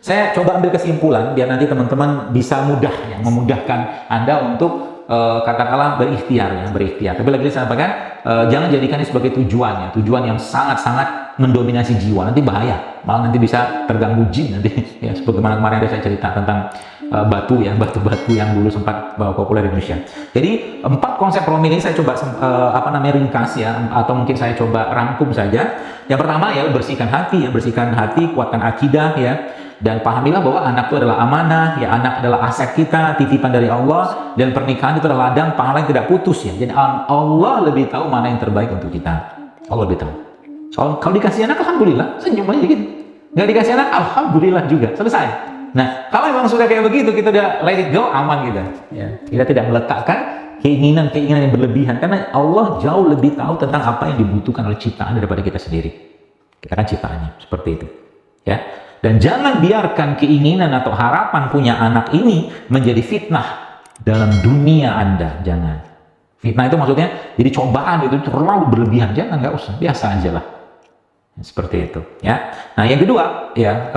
saya coba ambil kesimpulan biar nanti teman-teman bisa mudah ya, memudahkan Anda untuk katakanlah berikhtiar. Tapi lagi saya sampaikan, jangan jadikan ini sebagai tujuan yang sangat-sangat mendominasi jiwa, nanti bahaya, malah nanti bisa terganggu jin nanti ya, sebagaimana kemarin saya cerita tentang batu yang dulu sempat populer di Indonesia. Jadi 4 konsep promil ini saya coba ringkas ya, atau mungkin saya coba rangkum saja. Yang pertama ya, bersihkan hati, kuatkan akidah ya. Dan pahamilah bahwa anak itu adalah amanah, ya, anak adalah aset kita, titipan dari Allah, dan pernikahan itu adalah ladang pahala yang tidak putus ya. Jadi Allah lebih tahu mana yang terbaik untuk kita. Allah lebih tahu. Soal kalau dikasih anak, alhamdulillah, senyum aja gitu. Nggak dikasih anak, alhamdulillah juga, selesai. Nah, kalau memang sudah kayak begitu, kita udah let it go, aman kita. Ya. Kita tidak meletakkan keinginan yang berlebihan, karena Allah jauh lebih tahu tentang apa yang dibutuhkan oleh ciptaan daripada kita sendiri. Kita kan ciptaannya, seperti itu. Ya. Dan jangan biarkan keinginan atau harapan punya anak ini menjadi fitnah dalam dunia Anda. Jangan. Fitnah itu maksudnya jadi cobaan, itu terlalu berlebihan. Jangan, nggak usah, biasa aja lah. Seperti itu ya. Nah, yang kedua ya,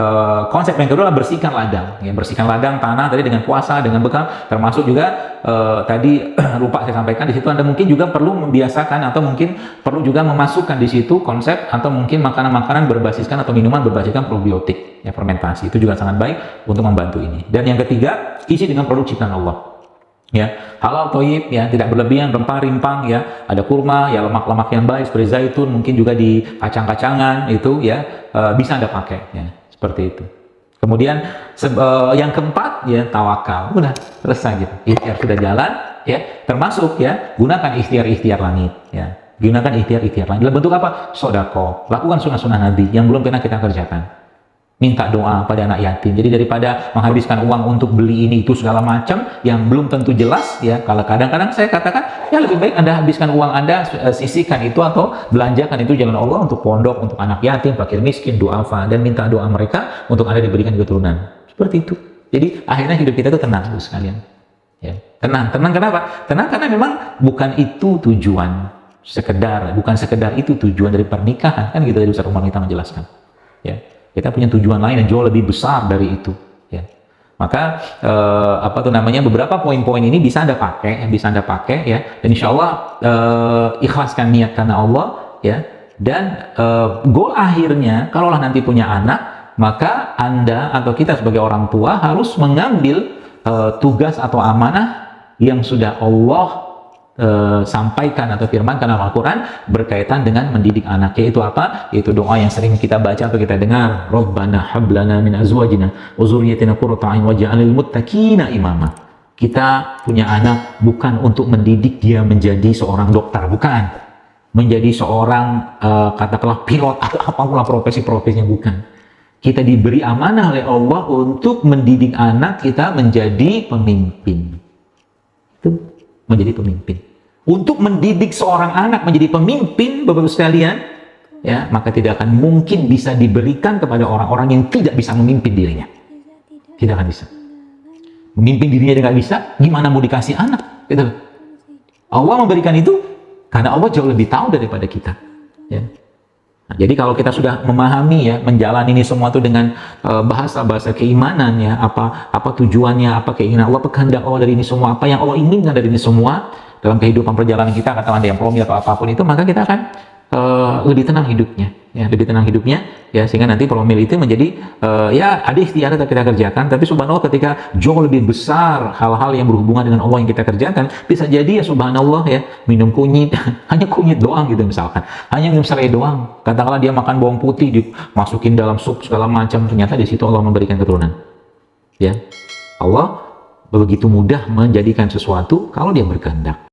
konsep yang kedua adalah bersihkan ladang ya, bersihkan ladang tanah tadi dengan puasa, dengan bekal, termasuk juga tadi lupa saya sampaikan, di situ Anda mungkin juga perlu membiasakan atau mungkin perlu juga memasukkan di situ konsep atau mungkin makanan-makanan berbasiskan atau minuman berbasiskan probiotik ya, fermentasi itu juga sangat baik untuk membantu ini. Dan yang ketiga, isi dengan produk ciptaan Allah. Ya, halal thayyib ya, tidak berlebihan, rempah-rimpang ya, ada kurma ya, lemak-lemak yang baik seperti zaitun, mungkin juga di kacang-kacangan itu ya, bisa Anda pakai ya, seperti itu. Kemudian yang keempat ya, tawakal. Udah selesai gitu. Ikhtiar sudah jalan ya, termasuk ya, gunakan ikhtiar langit ya. Gunakan ikhtiar langit dalam bentuk apa? Sedekah. Lakukan sunnah-sunnah Nabi yang belum pernah kita kerjakan. Minta doa pada anak yatim. Jadi daripada menghabiskan uang untuk beli ini itu segala macam yang belum tentu jelas ya, kalau kadang-kadang saya katakan ya lebih baik Anda habiskan uang Anda, sisihkan itu atau belanjakan itu jalan Allah untuk pondok, untuk anak yatim, fakir miskin, duafa, dan minta doa mereka untuk Anda diberikan keturunan. Seperti itu. Jadi akhirnya hidup kita itu tenang sekalian. Ya. Tenang kenapa? Tenang karena memang bukan itu tujuan bukan sekedar itu tujuan dari pernikahan, kan gitu dari Ustaz Umar kita menjelaskan. Ya. Kita punya tujuan lain yang jauh lebih besar dari itu ya. Maka beberapa poin-poin ini bisa Anda pakai ya, dan insya Allah ikhlaskan niat karena Allah ya. Dan goal akhirnya kalaulah nanti punya anak, maka Anda atau kita sebagai orang tua harus mengambil tugas atau amanah yang sudah Allah sampaikan atau firmankan dalam Al-Quran berkaitan dengan mendidik anak, yaitu apa? Yaitu doa yang sering kita baca atau kita dengar, Rabbana hablana min azwajina wa dzurriyyatina qurrata a'yun waj'alnil muttaqina imama. Kita punya anak bukan untuk mendidik dia menjadi seorang dokter, bukan. Menjadi seorang katakanlah pilot atau apapun profesi-profesinya, bukan. Kita diberi amanah oleh Allah untuk mendidik anak kita menjadi pemimpin. Itu menjadi pemimpin. Untuk mendidik seorang anak menjadi pemimpin, Bapak-Ibu sekalian, ya, maka tidak akan mungkin bisa diberikan kepada orang-orang yang tidak bisa memimpin dirinya. Tidak akan bisa. Memimpin dirinya tidak bisa, gimana mau dikasih anak? Gitu. Allah memberikan itu karena Allah jauh lebih tahu daripada kita. Ya. Nah, jadi kalau kita sudah memahami ya, menjalani ini semua itu dengan bahasa-bahasa keimanan ya, apa tujuannya, apa keinginan Allah, kehendak Allah dari ini semua, apa yang Allah inginkan dari ini semua dalam kehidupan perjalanan kita, katakan ada yang promil atau apapun itu, maka kita akan lebih tenang hidupnya ya, sehingga nanti promil itu menjadi ya ada ikhtiar yang kita kerjakan, tapi subhanallah ketika jauh lebih besar hal-hal yang berhubungan dengan Allah yang kita kerjakan, bisa jadi ya subhanallah ya, minum kunyit hanya kunyit doang gitu misalkan, hanya minum serai doang, katakanlah dia makan bawang putih dimasukin dalam sup segala macam, ternyata di situ Allah memberikan keturunan ya. Allah begitu mudah menjadikan sesuatu kalau dia berkehendak.